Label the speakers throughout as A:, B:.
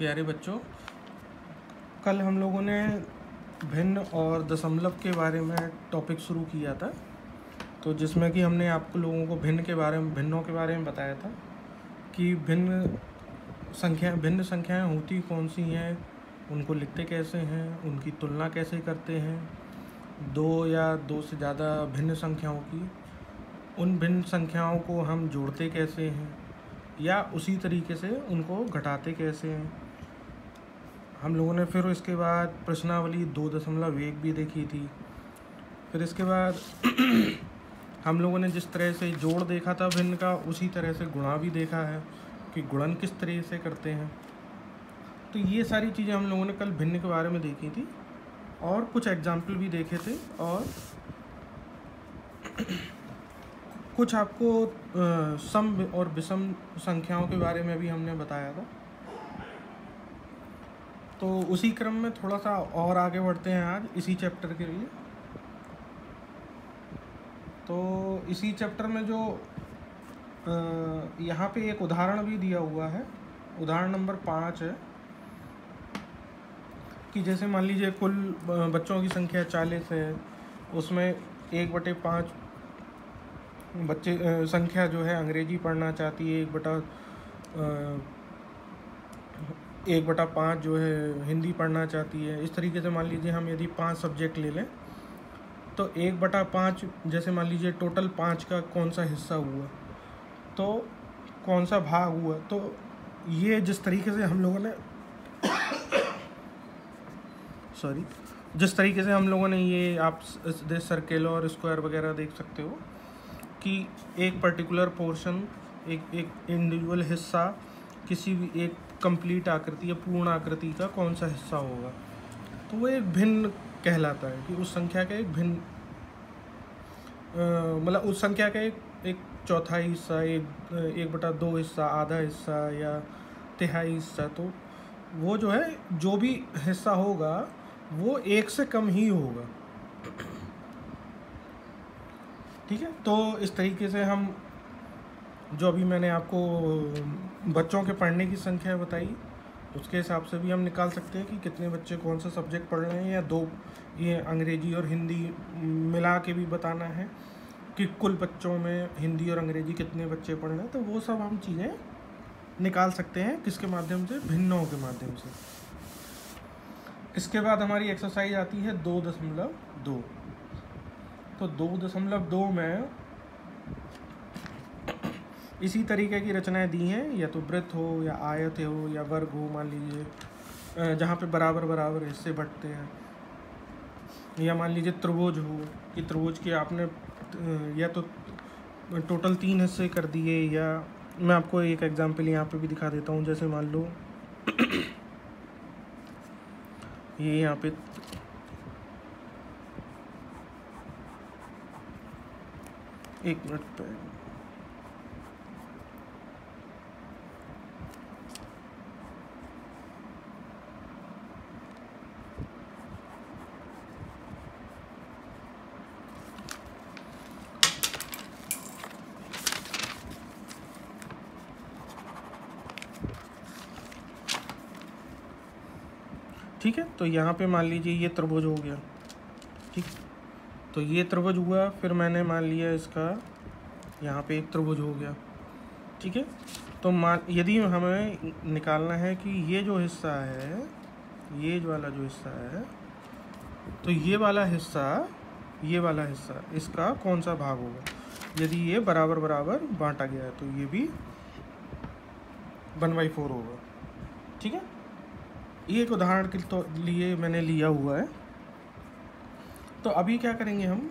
A: प्यारे बच्चों, कल हम लोगों ने भिन्न और दशमलव के बारे में टॉपिक शुरू किया था। तो जिसमें कि हमने आपको लोगों को भिन्नों के बारे में बताया था कि भिन्न संख्याएं होती कौन सी हैं, उनको लिखते कैसे हैं, उनकी तुलना कैसे करते हैं, दो या दो से ज़्यादा भिन्न संख्याओं की, उन भिन्न संख्याओं को हम जोड़ते कैसे हैं या उसी तरीके से उनको घटाते कैसे हैं। हम लोगों ने फिर इसके बाद प्रश्नावली 2.1 भी देखी थी। फिर इसके बाद हम लोगों ने जिस तरह से जोड़ देखा था भिन्न का, उसी तरह से गुणा भी देखा है कि गुणन किस तरह से करते हैं। तो ये सारी चीज़ें हम लोगों ने कल भिन्न के बारे में देखी थी और कुछ एग्जाम्पल भी देखे थे और कुछ आपको सम और विषम संख्याओं के बारे में भी हमने बताया था। तो उसी क्रम में थोड़ा सा और आगे बढ़ते हैं आज इसी चैप्टर के लिए। तो इसी चैप्टर में जो यहाँ पे एक उदाहरण भी दिया हुआ है, उदाहरण नंबर 5 है कि जैसे मान लीजिए कुल बच्चों की संख्या 40 है, उसमें 1/5 बच्चे संख्या जो है अंग्रेजी पढ़ना चाहती है, 1/5 जो है हिंदी पढ़ना चाहती है। इस तरीके से मान लीजिए हम यदि 5 सब्जेक्ट ले लें तो 1/5 जैसे मान लीजिए टोटल 5 का कौन सा हिस्सा हुआ, तो कौन सा भाग हुआ। तो ये जिस तरीके से हम लोगों ने ये आप सर्कल और स्क्वायर वगैरह देख सकते हो कि एक पर्टिकुलर पोर्शन, एक इंडिविजुअल हिस्सा किसी भी एक कंप्लीट आकृति या पूर्ण आकृति का कौन सा हिस्सा होगा, तो वो एक भिन्न कहलाता है कि उस संख्या का एक भिन्न मतलब उस संख्या का एक चौथाई हिस्सा, 1/2 हिस्सा, आधा हिस्सा या तिहाई हिस्सा। तो वो जो है जो भी हिस्सा होगा वो 1 से कम ही होगा। ठीक है, तो इस तरीके से हम जो अभी मैंने आपको बच्चों के पढ़ने की संख्या बताई, उसके हिसाब से भी हम निकाल सकते हैं कि कितने बच्चे कौन सा सब्जेक्ट पढ़ रहे हैं, या दो ये अंग्रेजी और हिंदी मिला के भी बताना है कि कुल बच्चों में हिंदी और अंग्रेजी कितने बच्चे पढ़ रहे हैं। तो वो सब हम चीज़ें निकाल सकते हैं किसके माध्यम से, भिन्नों के माध्यम से। इसके बाद हमारी एक्सरसाइज आती है 2.2। तो 2.2 में इसी तरीके की रचनाएं दी हैं, या तो वृत्त हो या आयत हो या वर्ग हो, मान लीजिए जहाँ पे बराबर बराबर हिस्से बंटते हैं, या मान लीजिए त्रिभुज हो कि त्रिभुज के आपने या तो टोटल 3 हिस्से कर दिए, या मैं आपको एक एग्जांपल यहाँ पे भी दिखा देता हूँ। जैसे मान लो ये यहाँ पे एक मिनट पे ठीक है। तो यहाँ पे मान लीजिए ये त्रिभुज हो गया, ठीक। तो ये त्रिभुज हुआ, फिर मैंने मान लिया इसका यहाँ पे एक त्रिभुज हो गया, ठीक है। तो यदि हमें निकालना है कि ये जो हिस्सा है, ये वाला जो हिस्सा है, तो ये वाला हिस्सा इसका कौन सा भाग होगा। यदि ये बराबर बराबर बांटा गया है तो ये भी 1/4 होगा, ठीक है। ये एक उदाहरण के लिए मैंने लिया हुआ है। तो अभी क्या करेंगे हम,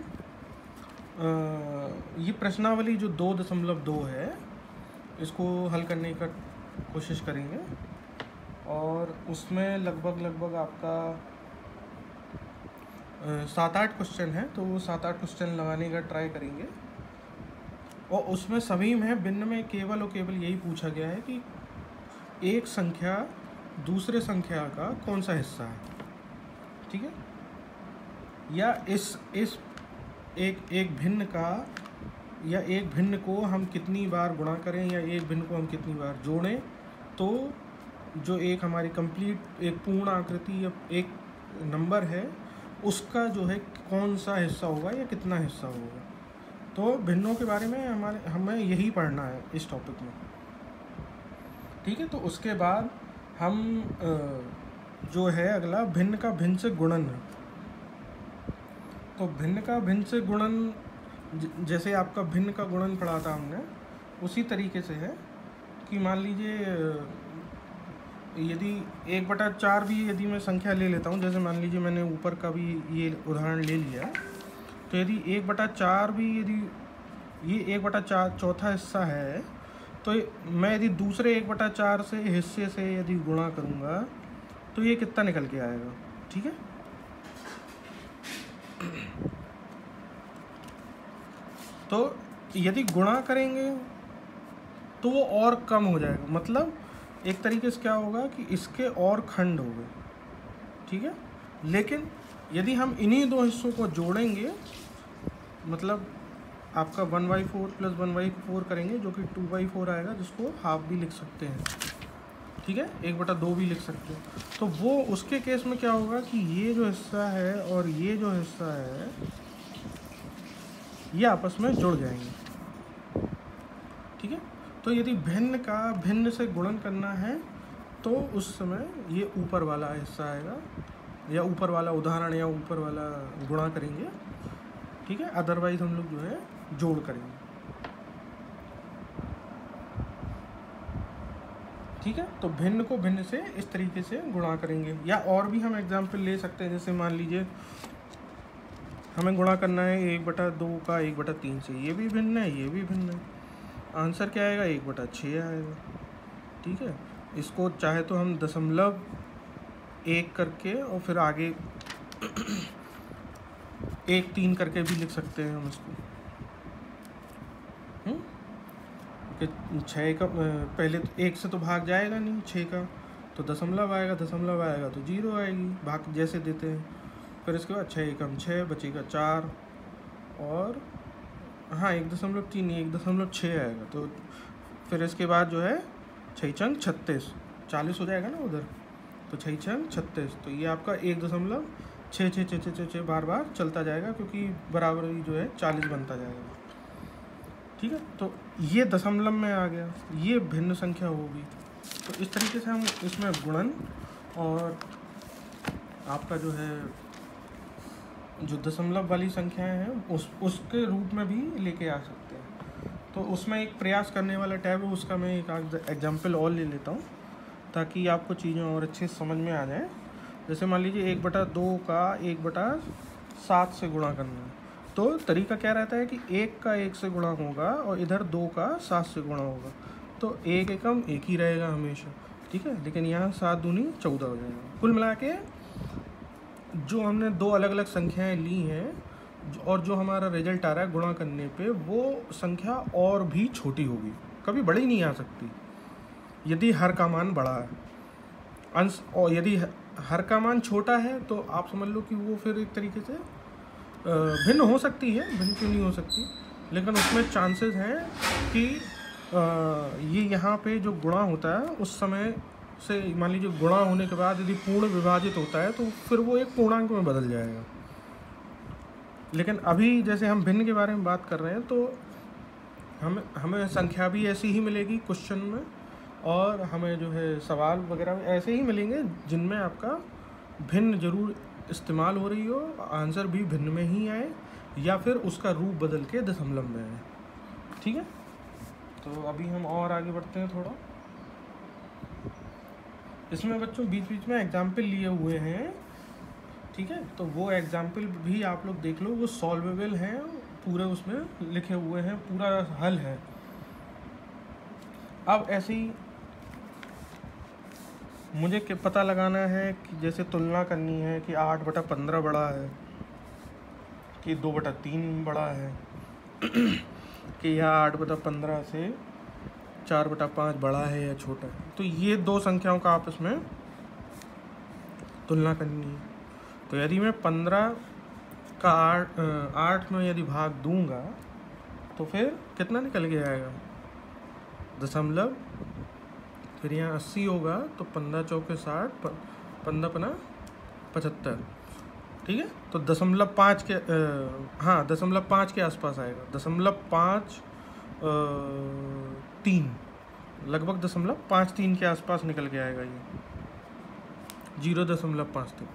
A: ये प्रश्नावली जो 2.2 है इसको हल करने का कोशिश करेंगे, और उसमें लगभग आपका 7-8 क्वेश्चन है। तो वो 7-8 क्वेश्चन लगाने का ट्राई करेंगे, और उसमें सभी में भिन्न में केवल और केवल यही पूछा गया है कि एक संख्या दूसरे संख्या का कौन सा हिस्सा है, ठीक है। या इस एक भिन्न का, या एक भिन्न को हम कितनी बार गुणा करें, या एक भिन्न को हम कितनी बार जोड़ें तो जो एक हमारी कंप्लीट एक पूर्ण आकृति या एक नंबर है उसका जो है कौन सा हिस्सा होगा या कितना हिस्सा होगा। तो भिन्नों के बारे में हमें यही पढ़ना है इस टॉपिक में, ठीक है। तो उसके बाद हम जो है अगला भिन्न का भिन्न से गुणन है। तो भिन्न का भिन्न से गुणन जैसे आपका भिन्न का गुणन पढ़ा था हमने, उसी तरीके से है कि मान लीजिए यदि 1/4 भी यदि मैं संख्या ले लेता हूँ, जैसे मान लीजिए मैंने ऊपर का भी ये उदाहरण ले लिया, तो यदि 1/4 भी यदि ये 1/4 चौथा हिस्सा है, तो मैं यदि दूसरे 1/4 से हिस्से से यदि गुणा करूँगा तो ये कितना निकल के आएगा, ठीक है। तो यदि गुणा करेंगे तो वो और कम हो जाएगा, मतलब एक तरीके से क्या होगा कि इसके और खंड हो गए, ठीक है। लेकिन यदि हम इन्हीं दो हिस्सों को जोड़ेंगे, मतलब आपका 1/4 + 1/4 करेंगे जो कि 2/4 आएगा, जिसको हाफ भी लिख सकते हैं, ठीक है, 1/2 भी लिख सकते हैं। तो वो उसके केस में क्या होगा कि ये जो हिस्सा है और ये जो हिस्सा है ये आपस में जुड़ जाएंगे, ठीक है। तो यदि भिन्न का भिन्न से गुणन करना है तो उस समय ये ऊपर वाला हिस्सा आएगा या ऊपर वाला उदाहरण या ऊपर वाला गुणा करेंगे, ठीक है। अदरवाइज हम लोग जो है जोड़ करेंगे, ठीक है। तो भिन्न को भिन्न से इस तरीके से गुणा करेंगे। या और भी हम एग्जाम्पल ले सकते हैं, जैसे मान लीजिए हमें गुणा करना है 1/2 का 1/3 से, ये भी भिन्न है, ये भी भिन्न है। आंसर क्या आएगा? 1/6 आएगा, ठीक है। इसको चाहे तो हम 0.1 करके और फिर आगे 1/3 करके भी लिख सकते हैं हम इसको, कि 6 का पहले तो 1 से तो भाग जाएगा नहीं 6 का, तो दशमलव आएगा, दशमलव आएगा तो 0 आएगी, भाग जैसे देते हैं। फिर इसके बाद 6 एकम 6 बचेगा 4 और हाँ 1.3 1.6 आएगा। तो फिर इसके बाद जो है 6 छंग 36, 40 हो जाएगा ना उधर, तो 6 छंग 36, तो ये आपका 1.6 बार बार चलता जाएगा, क्योंकि बराबरी जो है 40 बनता जाएगा, ठीक है। तो ये दशमलव में आ गया, ये भिन्न संख्या होगी। तो इस तरीके से हम इसमें गुणन और आपका जो है जो दशमलव वाली संख्याएं हैं उसके रूप में भी लेके आ सकते हैं। तो उसमें एक प्रयास करने वाला टैब है, उसका मैं एक एग्जांपल और ले लेता हूँ ताकि आपको चीज़ें और अच्छे से समझ में आ जाए। जैसे मान लीजिए 1/2 का 1/7 से गुणा करना है, तो तरीका क्या रहता है कि 1 का 1 से गुणा होगा और इधर 2 का 7 से गुणा होगा, तो 1 एकम 1 ही रहेगा हमेशा, ठीक है। लेकिन यहाँ 7 दूनी 14 हो जाएगा। कुल मिला के जो हमने दो अलग अलग संख्याएं ली हैं और जो हमारा रिजल्ट आ रहा है गुणा करने पे, वो संख्या और भी छोटी होगी, कभी बड़ी नहीं आ सकती यदि हर का मान बड़ा है अंश, और यदि हर का मान छोटा है तो आप समझ लो कि वो फिर एक तरीके से भिन्न हो सकती है, भिन्न क्यों नहीं हो सकती, लेकिन उसमें चांसेस हैं कि ये यहाँ पे जो गुणा होता है उस समय से मान लीजिए गुणा होने के बाद यदि पूर्ण विभाजित होता है तो फिर वो एक पूर्णांक में बदल जाएगा। लेकिन अभी जैसे हम भिन्न के बारे में बात कर रहे हैं तो हमें संख्या भी ऐसी ही मिलेगी क्वेश्चन में, और हमें जो है सवाल वगैरह ऐसे ही मिलेंगे जिनमें आपका भिन्न जरूर इस्तेमाल हो रही हो, आंसर भी भिन्न में ही आए या फिर उसका रूप बदल के दशमलव में आए, ठीक है। तो अभी हम और आगे बढ़ते हैं थोड़ा। इसमें बच्चों बीच बीच में एग्जाम्पल लिए हुए हैं, ठीक है, तो वो एग्जाम्पल भी आप लोग देख लो, वो सॉल्वेबल हैं, पूरे उसमें लिखे हुए हैं, पूरा हल है। अब ऐसे ही मुझे पता लगाना है कि जैसे तुलना करनी है कि 8/15 बड़ा है कि 2/3 बड़ा है कि यह 8/15 से 4/5 बड़ा है या छोटा है। तो ये दो संख्याओं का आपस में तुलना करनी है। तो यदि मैं 15 का 8 में यदि भाग दूंगा तो फिर कितना निकल के आएगा? फिर यहाँ 80 होगा तो 15 चौके 60, 15 पना 75, ठीक है। तो 0.5 के हाँ 0.5 के आसपास आएगा, 0.53, लगभग 0.53 के आसपास निकल के आएगा ये 0.53।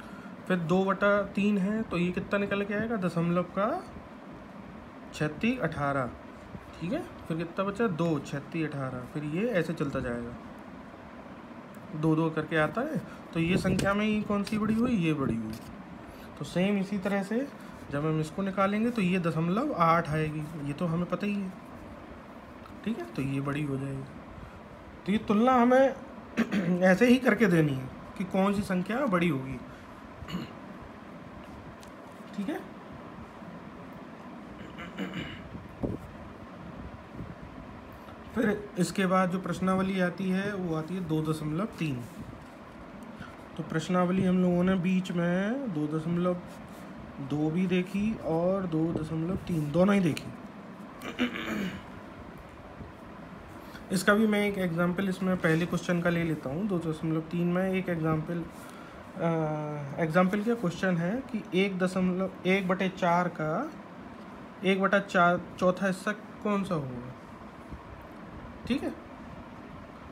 A: फिर 2/3 है तो ये कितना निकल के आएगा, 0.3618, ठीक है। फिर कितना बचा, 2, 36, 18, फिर ये ऐसे चलता जाएगा, 2 करके आता है। तो ये संख्या में ये कौन सी बड़ी हुई, ये बड़ी हुई। तो सेम इसी तरह से जब हम इसको निकालेंगे तो ये 0.8 आएगी, ये तो हमें पता ही है, ठीक है। तो ये बड़ी हो जाएगी। तो ये तुलना हमें ऐसे ही करके देनी है कि कौन सी संख्या बड़ी होगी, ठीक है। फिर इसके बाद जो प्रश्नावली आती है वो आती है 2.3। तो प्रश्नावली हम लोगों ने बीच में 2.2 भी देखी और 2.3 दोनों ही देखी। इसका भी मैं एक एग्जांपल इसमें पहले क्वेश्चन का ले लेता हूँ। 2.3 में एक एग्जांपल क्या क्वेश्चन है कि 1/4 का 1/4 चौथा हिस्सा कौन सा होगा, ठीक है।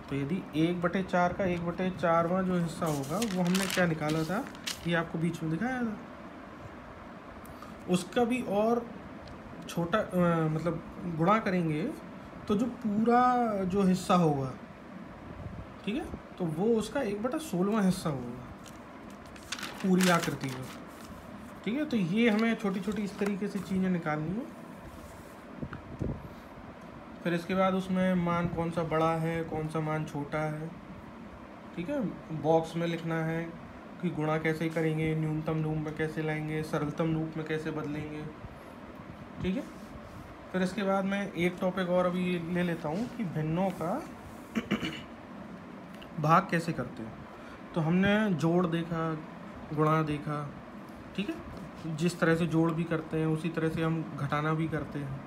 A: तो यदि 1/4 का 1/4वां जो हिस्सा होगा वो हमने क्या निकाला था, ये आपको बीच में दिखाया था। उसका भी और छोटा मतलब गुणा करेंगे तो जो पूरा जो हिस्सा होगा, ठीक है, तो वो उसका 1/16वां हिस्सा होगा पूरी आकृति में, ठीक है। तो ये हमें छोटी छोटी इस तरीके से चीज़ें निकालनी है। फिर इसके बाद उसमें मान कौन सा बड़ा है, कौन सा मान छोटा है, ठीक है। बॉक्स में लिखना है कि गुणा कैसे करेंगे, न्यूनतम रूप में कैसे लाएंगे, सरलतम रूप में कैसे बदलेंगे, ठीक है। फिर इसके बाद मैं एक टॉपिक और अभी ले लेता हूँ कि भिन्नों का भाग कैसे करते हैं। तो हमने जोड़ देखा, गुणा देखा, ठीक है। जिस तरह से जोड़ भी करते हैं उसी तरह से हम घटाना भी करते हैं,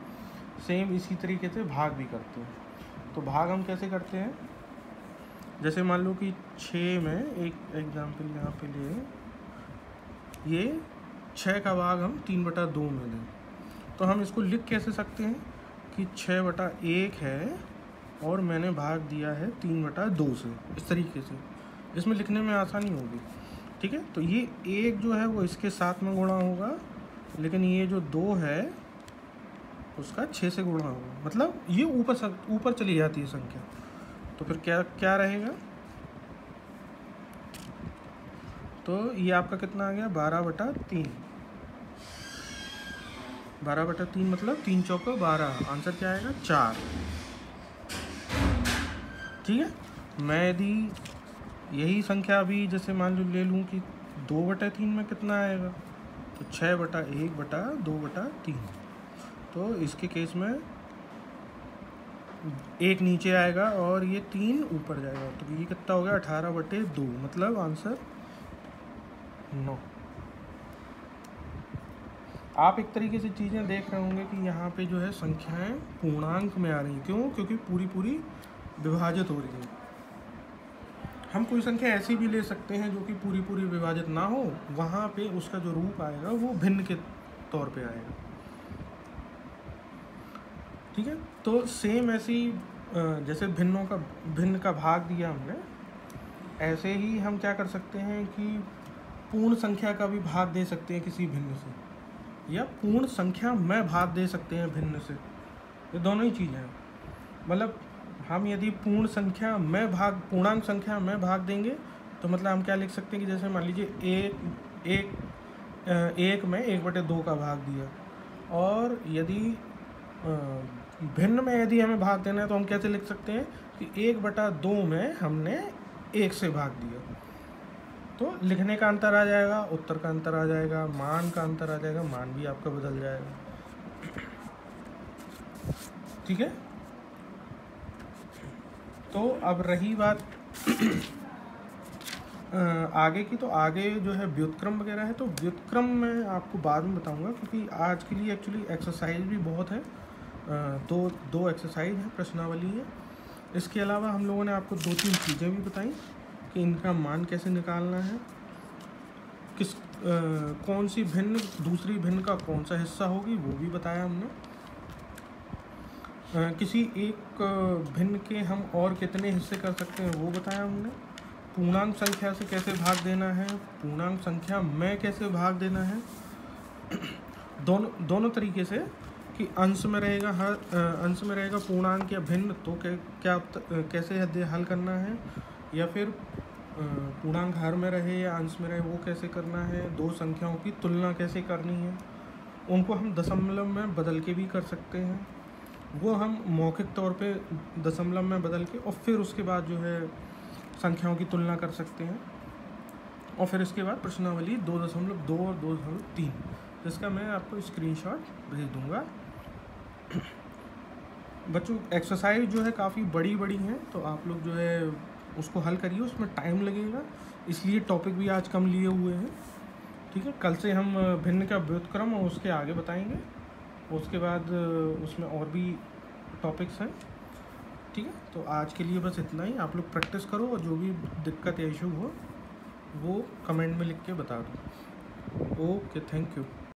A: सेम इसी तरीके से भाग भी करते हैं। तो भाग हम कैसे करते हैं, जैसे मान लो कि 6 में एक एग्जांपल यहाँ पे लिए, ये 6 का भाग हम 3/2 में दें, तो हम इसको लिख कैसे सकते हैं कि 6/1 है और मैंने भाग दिया है 3/2 से, इस तरीके से इसमें लिखने में आसानी होगी, ठीक है। तो ये 1 जो है वो इसके साथ में गुणा होगा, लेकिन ये जो 2 है उसका 6 से गुणा होगा, मतलब ये ऊपर चली जाती है संख्या। तो फिर क्या रहेगा, तो ये आपका कितना आ गया, 12/3। 12/3 मतलब 3 चौका 12, आंसर क्या आएगा 4, ठीक है। मैं यदि यही संख्या अभी जैसे मान लो ले लूँ कि 2/3 में कितना आएगा, तो 6/1/2/3, तो इसके केस में 1 नीचे आएगा और ये 3 ऊपर जाएगा, तो ये कितना हो गया 18/2, मतलब आंसर 9। आप एक तरीके से चीज़ें देख रहे होंगे कि यहाँ पे जो है संख्याएं पूर्णांक में आ रही हैं, क्यों, क्योंकि पूरी विभाजित हो रही है। हम कोई संख्या ऐसी भी ले सकते हैं जो कि पूरी विभाजित ना हो, वहाँ पे उसका जो रूप आएगा वो भिन्न के तौर पे आएगा, ठीक है। तो सेम ऐसी जैसे भिन्न का भाग दिया हमने, ऐसे ही हम क्या कर सकते हैं कि पूर्ण संख्या का भी भाग दे सकते हैं किसी भिन्न से, या पूर्ण संख्या में भाग दे सकते हैं भिन्न से। ये दोनों ही चीज़ें हैं। मतलब हम यदि पूर्णांक संख्या में भाग देंगे तो मतलब हम क्या लिख सकते हैं कि जैसे मान लीजिए एक में 1/2 का भाग दिया, और यदि भिन्न में यदि हमें भाग देना है तो हम कैसे लिख सकते हैं कि 1/2 में हमने 1 से भाग दिया। तो लिखने का अंतर आ जाएगा, उत्तर का अंतर आ जाएगा, मान का अंतर आ जाएगा, मान भी आपका बदल जाएगा, ठीक है। तो अब रही बात आगे की, तो आगे जो है व्युत्क्रम वगैरह है, तो व्युत्क्रम मैं आपको बाद में बताऊंगा, क्योंकि आज के लिए एक्चुअली एक्सरसाइज भी बहुत है। दो एक्सरसाइज है, प्रश्नावली है, इसके अलावा हम लोगों ने आपको 2-3 चीज़ें भी बताई कि इनका मान कैसे निकालना है, कौन सी भिन्न दूसरी भिन्न का कौन सा हिस्सा होगी वो भी बताया हमने। किसी एक भिन्न के हम और कितने हिस्से कर सकते हैं वो बताया हमने। पूर्णांक संख्या से कैसे भाग देना है, पूर्णांक संख्या में कैसे भाग देना है, दोनों तरीके से कि अंश में रहेगा पूर्णांक या भिन्न तो कैसे हल करना है, या फिर पूर्णांक हर में रहे या अंश में रहे वो कैसे करना है, दो संख्याओं की तुलना कैसे करनी है, उनको हम दशमलव में बदल के भी कर सकते हैं। वो हम मौखिक तौर पे दशमलव में बदल के और फिर उसके बाद जो है संख्याओं की तुलना कर सकते हैं। और फिर इसके बाद प्रश्नावली 2.2 और 2.3 जिसका मैं आपको स्क्रीनशॉट भेज दूंगा। बच्चों एक्सरसाइज जो है काफ़ी बड़ी हैं, तो आप लोग जो है उसको हल करिए, उसमें टाइम लगेगा, इसलिए टॉपिक भी आज कम लिए हुए हैं। ठीक है, कल से हम भिन्न का व्युत्क्रम और उसके आगे बताएंगे, उसके बाद उसमें और भी टॉपिक्स हैं। ठीक है, तो आज के लिए बस इतना ही। आप लोग प्रैक्टिस करो और जो भी दिक्कत या इशू हो वो कमेंट में लिख के बता दो। Okay, thank you.